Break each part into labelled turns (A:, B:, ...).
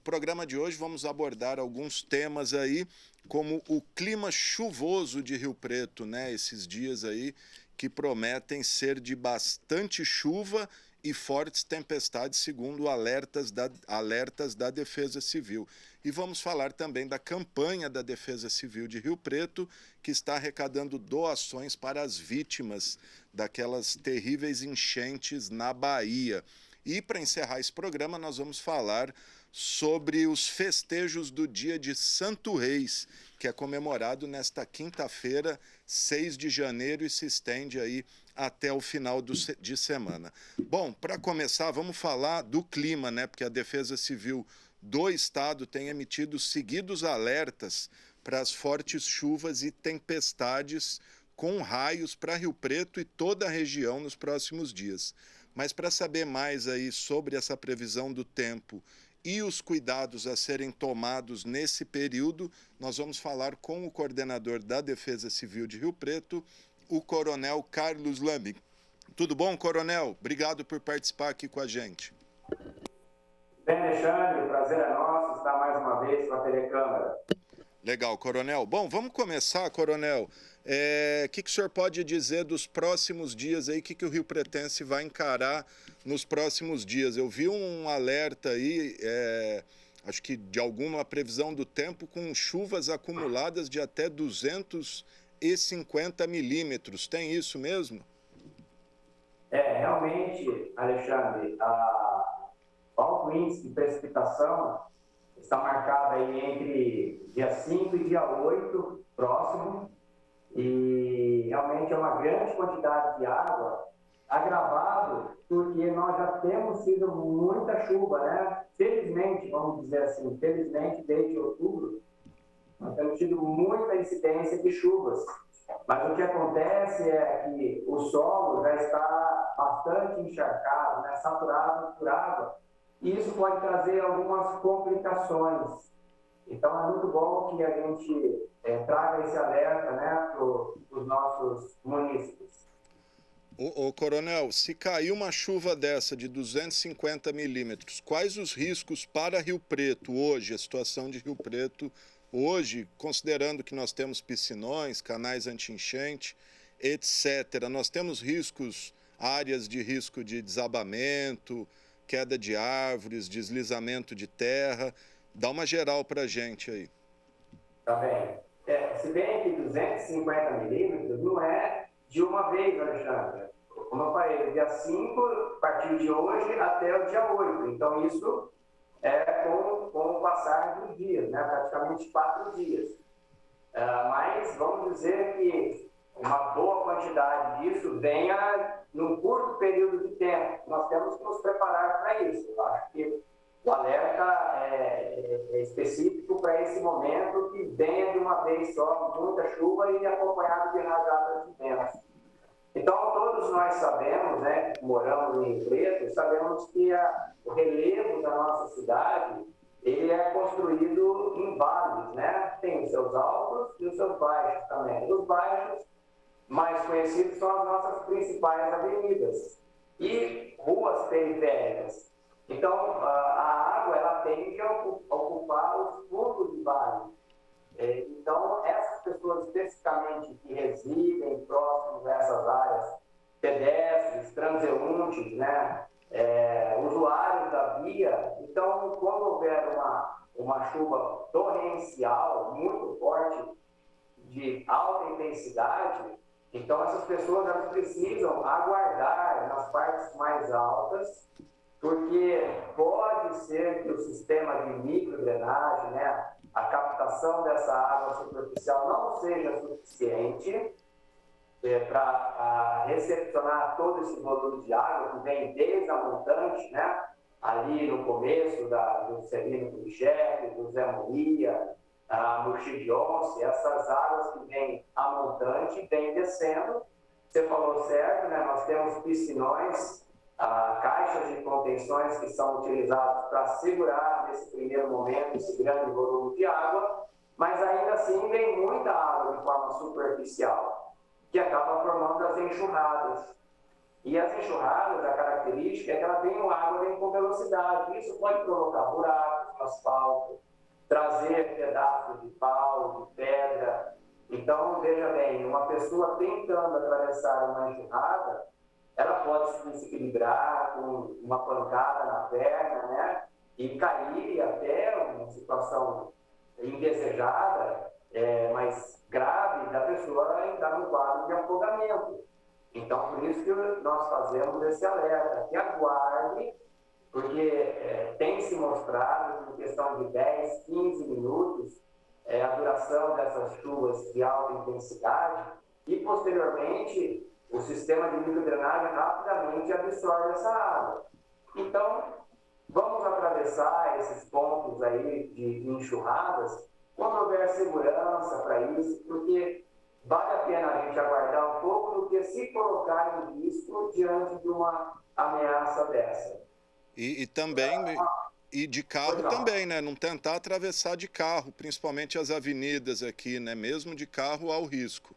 A: programa de hoje vamos abordar alguns temas aí, como o clima chuvoso de Rio Preto, né? Esses dias aí que prometem ser de bastante chuva e fortes tempestades, segundo alertas da Defesa Civil. E vamos falar também da campanha da Defesa Civil de Rio Preto, que está arrecadando doações para as vítimas daquelas terríveis enchentes na Bahia. E para encerrar esse programa, nós vamos falar sobre os festejos do dia de Santo Reis, que é comemorado nesta quinta-feira, 6 de janeiro, e se estende aí até o final de semana. Bom, para começar, vamos falar do clima, né? Porque a Defesa Civil do Estado tem emitido seguidos alertas para as fortes chuvas e tempestades com raios para Rio Preto e toda a região nos próximos dias. Mas para saber mais aí sobre essa previsão do tempo e os cuidados a serem tomados nesse período, nós vamos falar com o coordenador da Defesa Civil de Rio Preto, o Coronel Carlos Lamin. Tudo bom, Coronel? Obrigado por participar aqui com a gente.
B: Bem, Alexandre, o prazer é nosso estar mais uma vez com a TV Câmara.
A: Legal, Coronel. Bom, vamos começar, Coronel. O que o senhor pode dizer dos próximos dias aí? O que o Rio Pretense vai encarar nos próximos dias? Eu vi um alerta aí, acho que de alguma previsão do tempo, com chuvas acumuladas de até 250 milímetros. Tem isso mesmo?
B: Realmente, Alexandre, o alto índice de precipitação está marcado aí entre dia 5 e dia 8 próximo, e realmente é uma grande quantidade de água, agravado porque nós já temos tido muita chuva, né? Felizmente, vamos dizer assim, felizmente desde outubro, nós temos tido muita incidência de chuvas, mas o que acontece é que o solo já está bastante encharcado, né? Saturado por água, e isso pode trazer algumas complicações. Então, é muito bom que a gente traga esse alerta, né, para os nossos munícipes.
A: Ô, Coronel, se cair uma chuva dessa de 250 milímetros, quais os riscos para Rio Preto hoje, a situação de Rio Preto hoje, considerando que nós temos piscinões, canais anti-enchente, etc. Nós temos riscos, áreas de risco de desabamento, queda de árvores, deslizamento de terra. Dá uma geral para a gente aí.
B: Tá bem. Se bem que 250 milímetros não é de uma vez, Alexandre. Como eu falei, do dia 5, a partir de hoje, até o dia 8. Então, isso é com o passar dos dias, né? Praticamente 4 dias. Mas vamos dizer que uma boa quantidade disso venha num curto período de tempo. Nós temos que nos preparar para isso. Eu acho que o alerta é específico para esse momento, que venha de uma vez só muita chuva e acompanhado de rajadas de vento. Então, todos nós sabemos, né, que moramos em Rio Preto, sabemos que o relevo da nossa cidade, ele é construído em vales, né? Tem os seus altos e os seus baixos também. Os baixos, mais conhecidos, são as nossas principais avenidas e ruas periféricas. Então, a água, ela tende a ocupar os fundos de vale. Então, essas pessoas especificamente que residem próximos dessas áreas, pedestres, transeuntes, né, usuários da via, então, quando houver uma chuva torrencial, muito forte, de alta intensidade, então essas pessoas elas precisam aguardar nas partes mais altas, porque pode ser que o sistema de microdrenagem, né, a captação dessa água superficial não seja suficiente para recepcionar todo esse volume de água que vem desde a montante, né, ali no começo do Celino Kubitschek, do Zé Moria, a Murchidionce, essas águas que vêm a montante, vêm descendo. Você falou certo, né, nós temos piscinões, caixas de contenções que são utilizadas para segurar nesse primeiro momento esse grande volume de água, mas ainda assim vem muita água de forma superficial, que acaba formando as enxurradas. E as enxurradas, a característica é que a água vem com velocidade. Isso pode provocar buracos asfalto, trazer pedaços de pau, de pedra. Então, veja bem, uma pessoa tentando atravessar uma enxurrada, ela pode se desequilibrar com uma pancada na perna, né? E cair até uma situação indesejada, mais grave, da pessoa entrar no quadro de afogamento. Então, por isso que nós fazemos esse alerta, que aguarde, porque tem se mostrado que em questão de 10, 15 minutos, a duração dessas chuvas de alta intensidade e, posteriormente, o sistema de microdrenagem rapidamente absorve essa água. Então, vamos atravessar esses pontos aí de enxurradas quando houver segurança para isso, porque vale a pena a gente aguardar um pouco do que se colocar em risco diante de uma ameaça dessa.
A: E também, e de carro também, né? Não tentar atravessar de carro, principalmente as avenidas aqui, né? Mesmo de carro há o risco.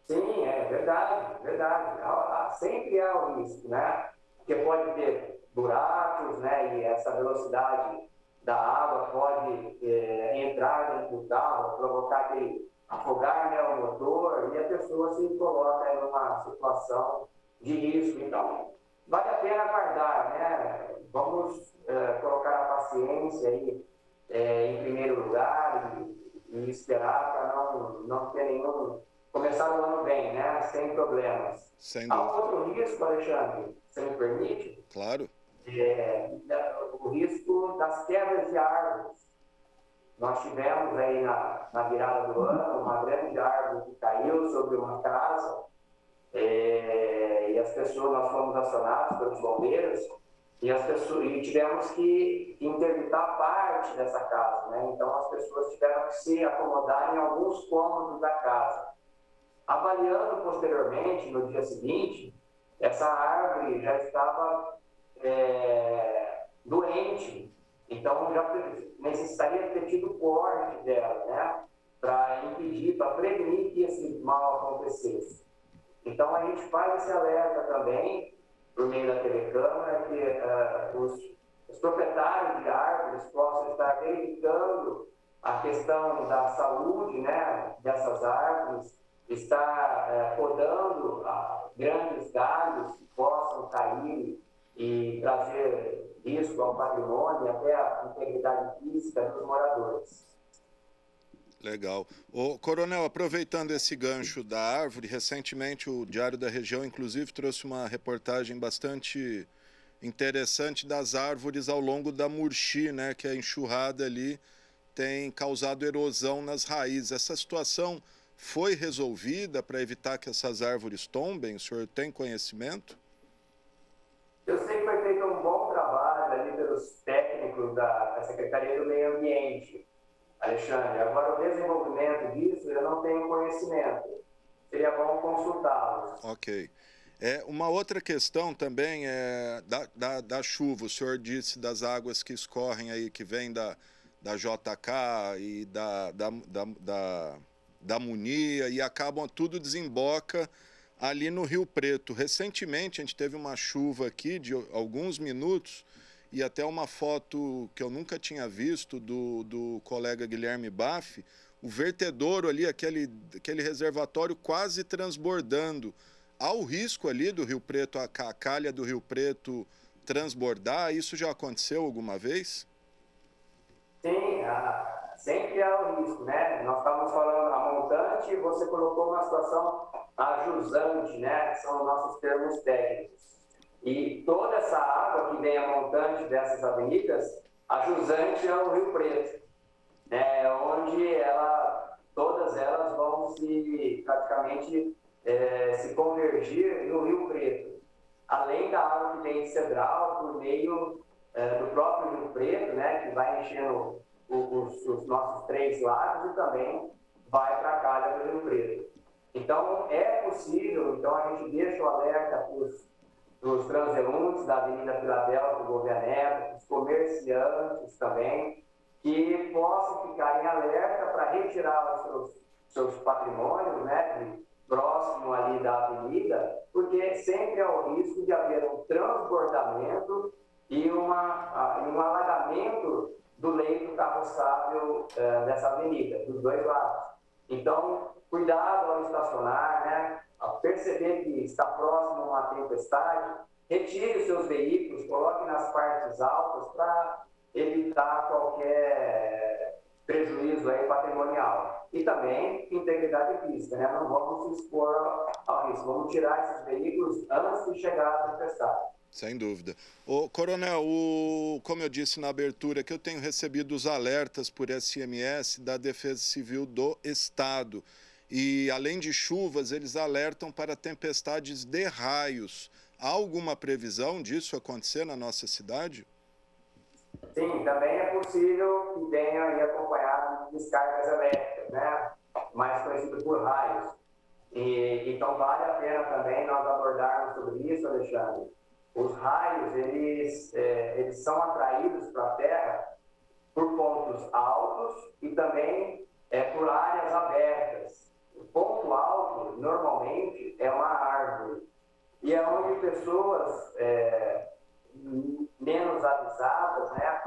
B: Sim, é verdade, verdade. Sempre há o risco, né? Porque pode ter buracos, né? E essa velocidade da água pode entrar dentro do carro, provocar aquele afogar, né, o motor, e a pessoa se coloca em uma situação de risco. Então, vale a pena aguardar, né? Vamos colocar a paciência aí em primeiro lugar e esperar para não ter nenhum... Começar o ano bem, né? Sem problemas.
A: Sem
B: Há
A: dúvida.
B: um outro risco, Alexandre, se me permite?
A: Claro.
B: O risco das quedas de árvores. Nós tivemos aí na virada do ano uma grande árvore que caiu sobre uma casa e as pessoas, nós fomos acionados pelos bombeiros e tivemos que interditar parte dessa casa, né? Então as pessoas tiveram que se acomodar em alguns cômodos da casa. Avaliando posteriormente, no dia seguinte, essa árvore já estava doente, então já necessitaria ter tido corte dela, né? Para impedir, para prevenir que esse mal acontecesse. Então a gente faz esse alerta também, por meio da TV Câmara, que os proprietários de árvores possam estar verificando a questão da saúde, né, dessas árvores, estar podando grandes galhos que possam cair e trazer risco ao patrimônio e até à integridade física dos moradores.
A: Legal. Ô, Coronel, aproveitando esse gancho da árvore, recentemente o Diário da Região, inclusive, trouxe uma reportagem bastante interessante das árvores ao longo da Murchi, né, que a enxurrada ali tem causado erosão nas raízes. Essa situação foi resolvida para evitar que essas árvores tombem? O senhor tem conhecimento?
B: Eu sei que foi feito um bom trabalho ali pelos técnicos da Secretaria do Meio Ambiente, Alexandre. Agora, o desenvolvimento disso, eu não tenho conhecimento. Seria bom consultá-los.
A: Ok. Uma outra questão também é da chuva. O senhor disse das águas que escorrem aí, que vêm da JK e da Munia e acabam, tudo desemboca ali no Rio Preto. Recentemente a gente teve uma chuva aqui de alguns minutos e até uma foto que eu nunca tinha visto do colega Guilherme Baff, o vertedouro ali, aquele reservatório quase transbordando. Há o risco ali do Rio Preto, a calha do Rio Preto transbordar? Isso já aconteceu alguma vez?
B: Sim, sempre há o risco, né? Nós estávamos falando a montante, você colocou uma situação ajusante, né? São nossos termos técnicos. E toda essa água que vem a montante dessas avenidas, a jusante é o Rio Preto, né? Onde todas elas vão praticamente se convergir no Rio Preto. Além da água que vem de Cedral, por meio do próprio Rio Preto, né? Que vai enchendo os nossos 3 lagos e também vai para a calha do Rio Preto. Então, é possível, então a gente deixa o alerta para os transeuntes da Avenida Filadélfia, Gouveia Neto, os comerciantes também, que possam ficar em alerta para retirar os seus patrimônios, né, próximo ali da avenida, porque sempre há o risco de haver um transbordamento e um alagamento do leito carroçável dessa avenida, dos dois lados. Então, cuidado ao estacionar, né? Ao perceber que está próximo a uma tempestade, retire os seus veículos, coloque nas partes altas para evitar qualquer prejuízo aí patrimonial. E também integridade física, né? Não vamos se expor ao risco, vamos tirar esses veículos antes de chegar à tempestade.
A: Sem dúvida. Coronel, como eu disse na abertura, que eu tenho recebido os alertas por SMS da Defesa Civil do Estado. E, além de chuvas, eles alertam para tempestades de raios. Há alguma previsão disso acontecer na nossa cidade?
B: Sim, também é possível que venha aí acompanhado de descargas elétricas, né? Mais conhecido por raios. Então, vale a pena também nós abordarmos sobre isso, Alexandre. Os raios, eles são atraídos para a Terra por pontos altos e também por áreas abertas. O ponto alto, normalmente, é uma árvore. E é onde pessoas menos avisadas, né,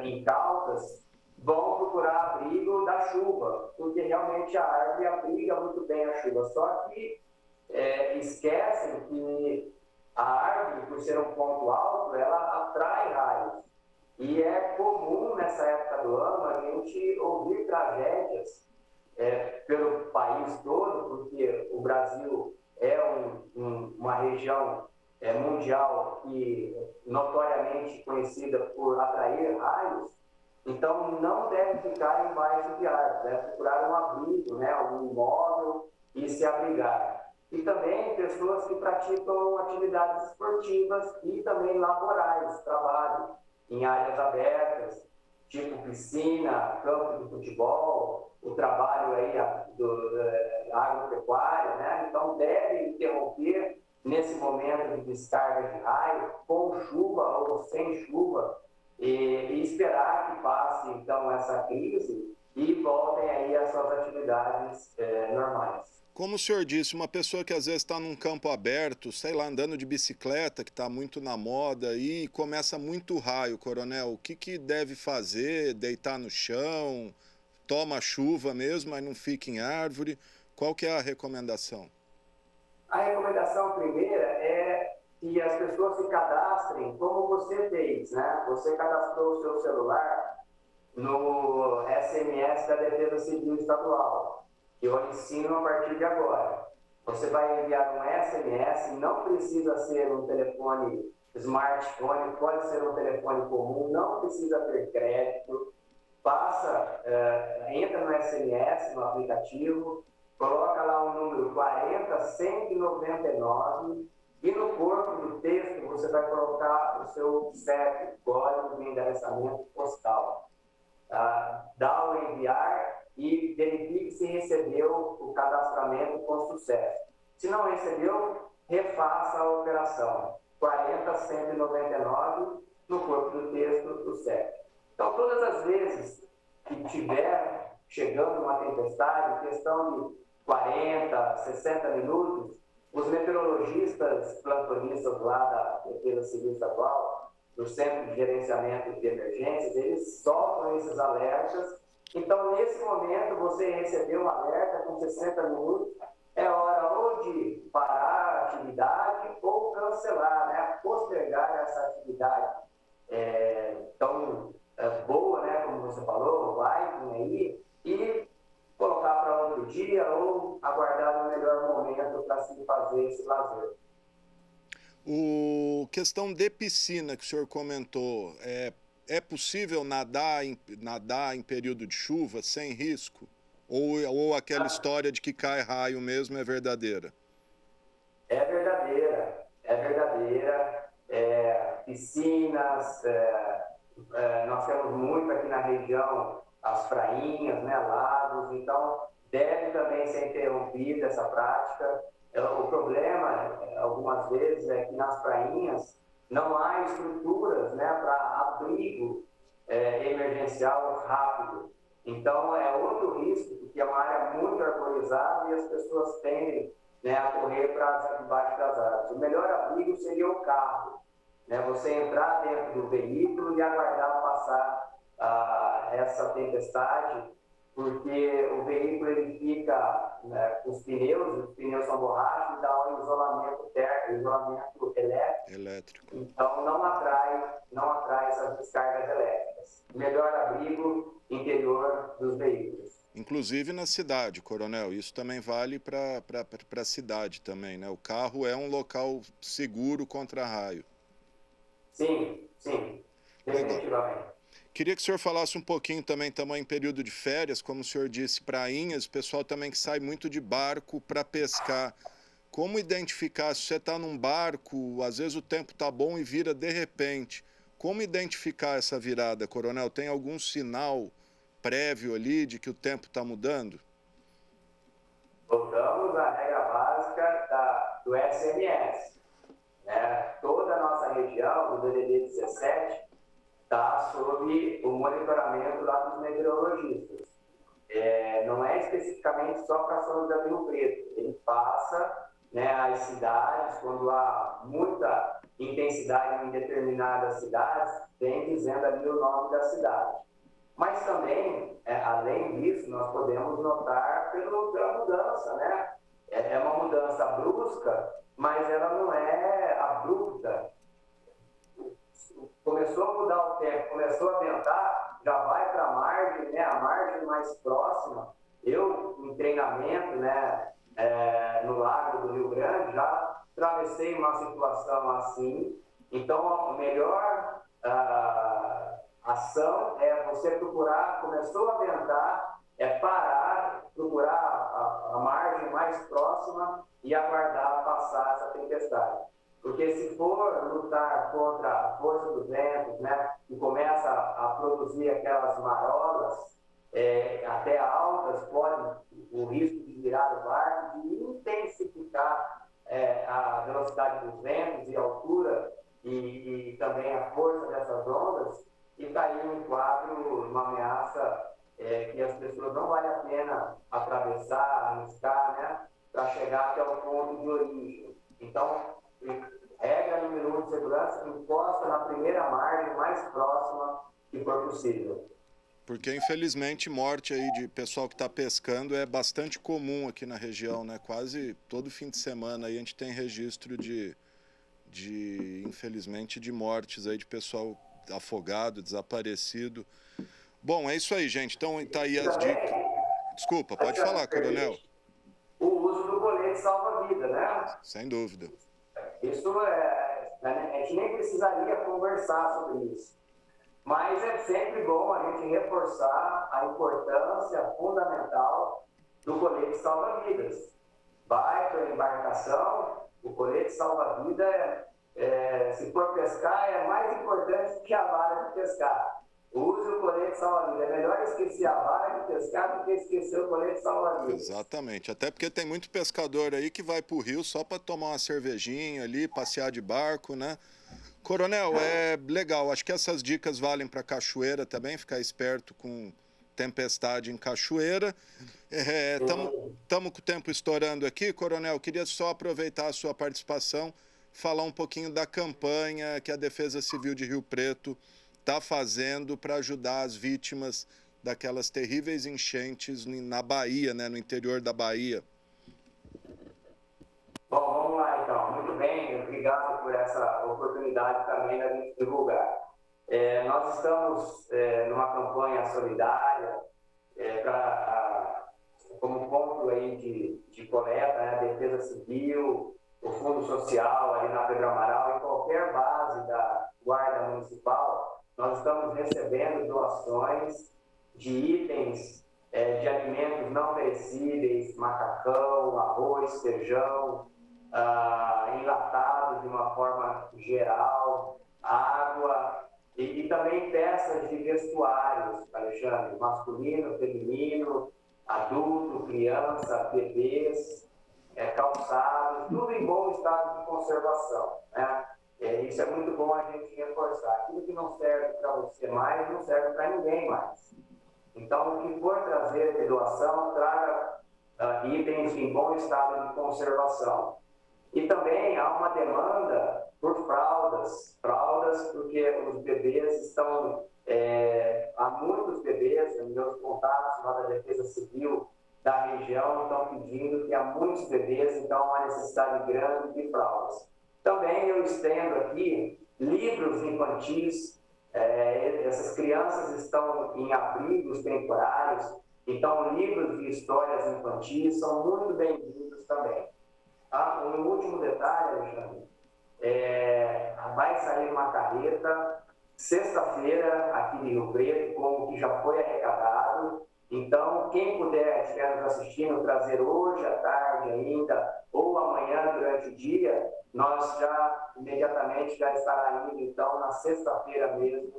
B: incautas, vão procurar abrigo da chuva, porque realmente a árvore abriga muito bem a chuva. Só que esquecem que a árvore, por ser um ponto alto, ela atrai raios. E é comum, nessa época do ano, a gente ouvir tragédias pelo país todo, porque o Brasil é uma região mundial que notoriamente conhecida por atrair raios. Então, não deve ficar embaixo de árvore, deve procurar um abrigo, né, algum imóvel e se abrigar. E também pessoas que praticam atividades esportivas e também laborais, trabalho em áreas abertas, tipo piscina, campo de futebol, o trabalho aí agropecuário, né? Então, deve interromper nesse momento de descarga de raio, com chuva ou sem chuva, e esperar que passe, então, essa crise e voltem aí às suas atividades normais.
A: Como o senhor disse, uma pessoa que às vezes está num campo aberto, sei lá, andando de bicicleta, que está muito na moda, e começa muito raio, coronel, o que deve fazer? Deitar no chão? Toma chuva mesmo, mas não fica em árvore? Qual que é a recomendação?
B: A recomendação primeira é que as pessoas se cadastrem como você fez, né? Você cadastrou o seu celular no SMS da Defesa Civil Estadual, que eu ensino a partir de agora. Você vai enviar um SMS, não precisa ser um telefone smartphone, pode ser um telefone comum, não precisa ter crédito. Entra no SMS, no aplicativo, coloca lá o número 40199 e no corpo do texto você vai colocar o seu CEP, código de endereçamento postal. Dá o enviar e verifique se recebeu o cadastramento com sucesso. Se não recebeu, refaça a operação. 40199 no corpo do texto do CEP. Então, todas as vezes que tiver chegando uma tempestade, questão de 40, 60 minutos, os meteorologistas plantonistas lá da Defesa Civil Estadual, do Centro de Gerenciamento de Emergências, eles soltam esses alertas. Então, nesse momento, você recebeu um alerta com 60 minutos, é hora ou de parar a atividade ou cancelar, né? Postergar essa atividade tão boa, né? Como você falou, vai aí, e colocar para outro dia ou aguardar o melhor momento para se fazer esse lazer.
A: Questão de piscina que o senhor comentou, é possível nadar em período de chuva sem risco? Ou aquela história de que cai raio mesmo é verdadeira?
B: É verdadeira, é verdadeira. Piscinas, nós temos muito aqui na região, as prainhas, né, lagos, então deve também ser interrompida essa prática. O problema, algumas vezes, é que nas prainhas não há estruturas, né, para abrigo emergencial rápido. Então, é outro risco, porque é uma área muito arborizada e as pessoas tendem, né, a correr para debaixo das árvores. O melhor abrigo seria o carro, né, você entrar dentro do veículo e aguardar passar essa tempestade, porque o veículo ele fica, né, com os pneus são borracha e dá um isolamento térmico, isolamento elétrico. Então não atrai essas descargas elétricas. Melhor abrigo interior dos veículos.
A: Inclusive na cidade, Coronel, isso também vale para a cidade também, né? O carro é um local seguro contra raio.
B: Sim, definitivamente.
A: Legal. Queria que o senhor falasse um pouquinho também, estamos em período de férias, como o senhor disse, prainhas, o pessoal também que sai muito de barco para pescar. Como identificar, se você está num barco, às vezes o tempo está bom e vira de repente. Como identificar essa virada, Coronel? Tem algum sinal prévio ali de que o tempo está mudando?
B: Voltamos à regra básica do SMS. Né? Toda a nossa região, do DDD 17, está sob o monitoramento lá dos meteorologistas. Não é especificamente só para São José do Rio Preto. Ele passa, né, as cidades, quando há muita intensidade em determinadas cidades, vem dizendo ali o nome da cidade. Mas também, além disso, nós podemos notar pela mudança, né? É uma mudança brusca, mas ela não é abrupta. Começou a mudar o tempo, começou a ventar, já vai para a margem, né? A margem mais próxima. Eu, em treinamento, né, no Lago do Rio Grande, já atravessei uma situação assim. Então, a melhor ação é você procurar, começou a ventar, parar, procurar a margem mais próxima e aguardar passar essa tempestade. Porque se for lutar contra a força dos ventos, né, e começa a produzir aquelas marolas até altas, pode o risco de virar o barco, de intensificar a velocidade dos ventos e a altura e também a força dessas ondas, e cair um quadro, uma ameaça que as pessoas não vale a pena atravessar, arriscar, né, para chegar até o ponto de origem. Então, regra número 1 de segurança, encosta na primeira margem mais próxima que for possível.
A: Porque, infelizmente, morte aí de pessoal que está pescando é bastante comum aqui na região, né? Quase todo fim de semana aí a gente tem registro infelizmente, de mortes aí de pessoal afogado, desaparecido. Bom, é isso aí, gente. Então, tá aí as dicas. Desculpa, pode falar, Coronel.
B: O uso do colete salva-vida, né?
A: Sem dúvida.
B: Isso a gente nem precisaria conversar sobre isso. Mas é sempre bom a gente reforçar a importância fundamental do colete salva-vidas. Vai para a embarcação, o colete salva-vida, se for pescar, é mais importante que a vara de pescar. Use o colete salva-vidas. É melhor esquecer a vara de pescar do que esquecer o colete salva-vidas.
A: Exatamente. Até porque tem muito pescador aí que vai para o rio só para tomar uma cervejinha ali, passear de barco, né? Coronel, é legal. Acho que essas dicas valem para cachoeira também, ficar esperto com tempestade em cachoeira. Estamos com o tempo estourando aqui, Coronel. Queria só aproveitar a sua participação, falar um pouquinho da campanha que a Defesa Civil de Rio Preto está fazendo para ajudar as vítimas daquelas terríveis enchentes na Bahia, né, no interior da Bahia.
B: Bom, vamos lá então. Muito bem, obrigado por essa oportunidade também da gente divulgar. Nós estamos numa campanha solidária como ponto aí de coleta, né, a Defesa Civil, o Fundo Social ali na Pedro Amaral e qualquer base da Guarda Municipal, nós estamos recebendo doações de itens de alimentos não perecíveis, macacão, arroz, feijão, enlatados de uma forma geral, água e também peças de vestuários, Alexandre, masculino, feminino, adulto, criança, bebês, calçados, tudo em bom estado de conservação, né? Isso é muito bom a gente reforçar. Aquilo que não serve para você mais, não serve para ninguém mais. Então, o que for trazer de doação, traga itens em bom estado de conservação. E também há uma demanda por fraldas, porque os bebês estão, há muitos bebês, meus contatos lá da Defesa Civil da região estão pedindo que há muitos bebês, então há uma necessidade grande de fraldas. Também eu estendo aqui livros infantis, essas crianças estão em abrigos temporários, então livros de histórias infantis são muito bem-vindos também. Um último detalhe, Alexandre, vai sair uma carreta sexta-feira aqui em Rio Preto, como que já foi arrecadado. Então, quem puder, estiver nos assistindo, trazer hoje à tarde ainda, ou amanhã durante o dia, nós já imediatamente já estará indo, então, na sexta-feira mesmo,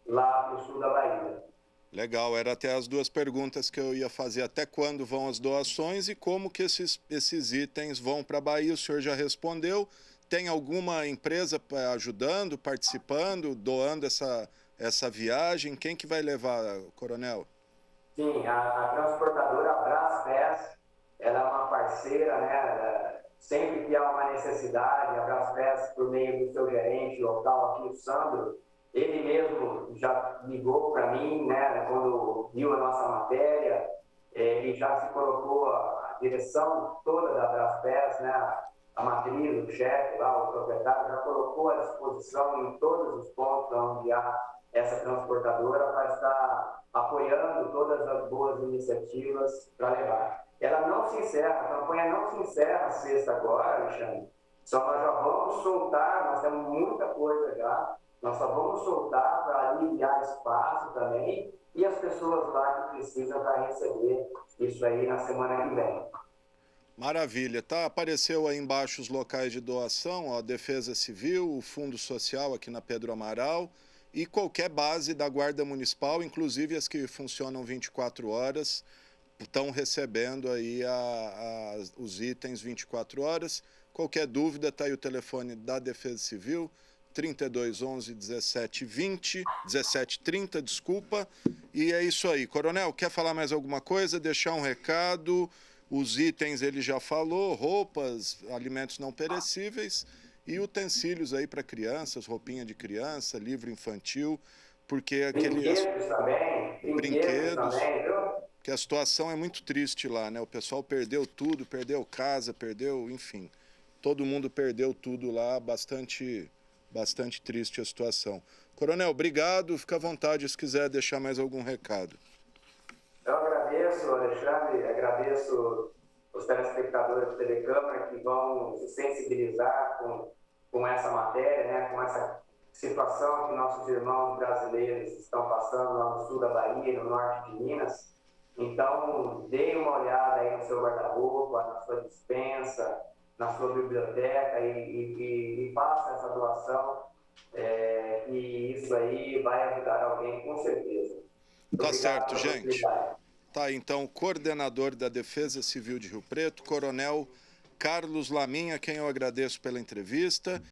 B: lá para o sul da Bahia.
A: Legal, era até as duas perguntas que eu ia fazer. Até quando vão as doações e como que esses itens vão para a Bahia? O senhor já respondeu. Tem alguma empresa ajudando, participando, doando essa viagem? Quem que vai levar, coronel?
B: Sim, a transportadora Brasfes, ela é uma parceira, né? Sempre que há uma necessidade, a Brasfes, por meio do seu gerente local aqui, o Sandro, ele mesmo já ligou para mim, né? Quando viu a nossa matéria, ele já se colocou a direção toda da Brasfes, né? A matriz, o chefe lá, o proprietário, já colocou à disposição em todos os pontos onde há essa transportadora para estar apoiando todas as boas iniciativas para levar. Ela não se encerra, a campanha não se encerra sexta agora, Alexandre, só nós já vamos soltar, nós temos muita coisa já, nós só vamos soltar para aliviar espaço também e as pessoas lá que precisam para receber isso aí na semana que vem.
A: Maravilha, tá? Apareceu aí embaixo os locais de doação, ó, Defesa Civil, o Fundo Social aqui na Pedro Amaral e qualquer base da Guarda Municipal, inclusive as que funcionam 24 horas, estão recebendo aí os itens 24 horas. Qualquer dúvida, tá aí o telefone da Defesa Civil, 3211 1720, 1730, desculpa. E é isso aí. Coronel, quer falar mais alguma coisa? Deixar um recado? Os itens ele já falou, roupas, alimentos não perecíveis e utensílios aí para crianças, roupinha de criança, livro infantil, porque
B: brinquedos também,
A: brinquedos,
B: viu?
A: que a situação é muito triste lá, né? O pessoal perdeu tudo, perdeu casa, perdeu, enfim, todo mundo perdeu tudo lá, bastante triste a situação. Coronel, obrigado, fica à vontade se quiser deixar mais algum recado.
B: Eu agradeço, Alexandre, agradeço os telespectadores da TV Câmara que vão se sensibilizar com essa matéria, né, com essa situação que nossos irmãos brasileiros estão passando lá no sul da Bahia, no norte de Minas. Então, dê uma olhada aí no seu guarda-roupa, na sua despensa, na sua biblioteca e faça essa doação, e isso aí vai ajudar alguém com certeza.
A: Tá certo, gente. Tá, então, coordenador da Defesa Civil de Rio Preto, Coronel Carlos Lamin, a quem eu agradeço pela entrevista.